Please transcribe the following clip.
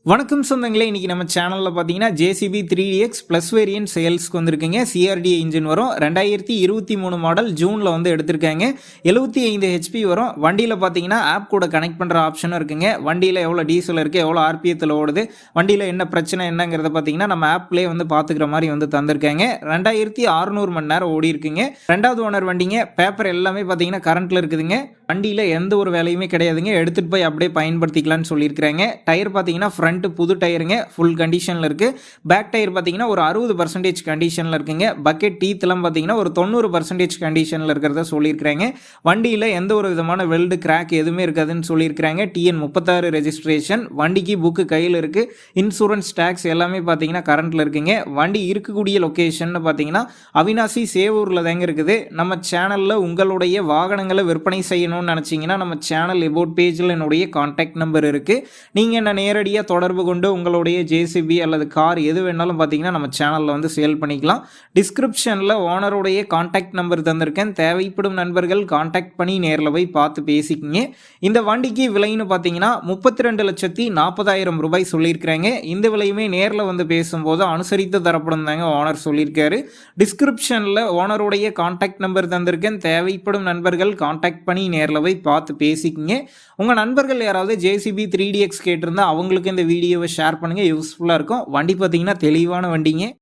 வணக்கம் சொந்தங்களே, இன்றைக்கி நம்ம சேனலில் பார்த்தீங்கன்னா ஜேசிபி 3DX ப்ளஸ் வேரியன்ட் சேல்ஸ்க்கு வந்திருக்குங்க. சிஆர்டி இன்ஜின் வரும். 2023 மாடல் ஜூனில் வந்து எடுத்திருக்காங்க. 75 ஹெச்பி வரும். வண்டியில் பார்த்தீங்கன்னா ஆப் கூட கனெக்ட் பண்ணுற ஆப்ஷனும் இருக்குங்க. வண்டியில் எவ்வளோ டீசல் இருக்குது, எவ்வளோ ஆர்பிஎத்தில் ஓடுது, வண்டியில் என்ன பிரச்சனை என்னங்கிறத பார்த்தீங்கன்னா நம்ம ஆப்லேயே வந்து பார்த்துக்கிற மாதிரி வந்து தந்திருக்காங்க. 2600 மணி நேரம் ஓடி இருக்குங்க. 2வது ஓனர் வண்டிங்க. பேப்பர் எல்லாமே பார்த்தீங்கன்னா கரண்ட்டில் இருக்குதுங்க. வண்டியில் எந்த ஒரு வேலையுமே கிடையாதுங்க. எடுத்துகிட்டு போய் அப்படியே பயன்படுத்திக்கலான்னு சொல்லியிருக்கிறாங்க. டயர் பார்த்தீங்கன்னா ஃப்ரண்ட் புது டயருங்க, ஃபுல் கண்டிஷனில் இருக்குது. பேக் டயர் பார்த்தீங்கன்னா ஒரு 60% கண்டிஷனில் இருக்குங்க. பக்கெட் டீத்லாம் பார்த்தீங்கன்னா ஒரு 90% கண்டிஷனில் இருக்கிறத சொல்லியிருக்கிறாங்க. வண்டியில் எந்த ஒரு விதமான வெல்டு கிராக் எதுவுமே இருக்காதுன்னு சொல்லியிருக்கிறாங்க. TN 36 registration. வண்டிக்கு புக்கு கையில் இருக்குது. இன்சூரன்ஸ் டேக்ஸ் எல்லாமே பார்த்தீங்கன்னா கரண்ட்டில் இருக்குங்க. வண்டி இருக்கக்கூடிய லொக்கேஷன் பார்த்தீங்கன்னா அவினாசி சேவூரில் தாங்க இருக்குது. நம்ம சேனலில் உங்களுடைய வாகனங்களை விற்பனை செய்யணும்னு நினச்சிங்கன்னா நம்ம சேனல் எபோட் பேஜில் என்னுடைய கான்டாக்ட் நம்பர் இருக்குது. நீங்கள் என்ன நேரடியாக தொடர்பு கொண்டு உங்களுடைய ஜேசிபி அல்லது கார் எது வேணாலும் பார்த்தீங்கன்னா நம்ம சேனலில் வந்து சேல் பண்ணிக்கலாம். டிஸ்கிரிப்ஷனில் ஓனருடைய கான்டாக்ட் நம்பர் தந்திருக்கேன். தேவைப்படும் நண்பர்கள் கான்டாக்ட் பண்ணி நேரில் போய் பார்த்து பேசிக்கிங்க. இந்த வண்டிக்கு விலைன்னு பார்த்தீங்கன்னா 32,40,000 ரூபாய் சொல்லியிருக்கிறாங்க. இந்த விலையுமே நேரில் வந்து பேசும்போது அனுசரித்து தரப்படும் தாங்க ஓனர் சொல்லியிருக்காரு. டிஸ்கிரிப்ஷனில் ஓனருடைய கான்டாக்ட் நம்பர் தந்திருக்கேன். தேவைப்படும் நண்பர்கள் கான்டாக்ட் பண்ணி நேரில் போய் பார்த்து பேசிக்கிங்க. உங்கள் நண்பர்கள் யாராவது ஜேசிபி 3DX கேட்டிருந்தா அவங்களுக்கு இந்த வீடியோவை ஷேர் பண்ணுங்கள். யூஸ்ஃபுல்லாக இருக்கும். வண்டி பார்த்தீங்கன்னா தெளிவான வண்டிங்க.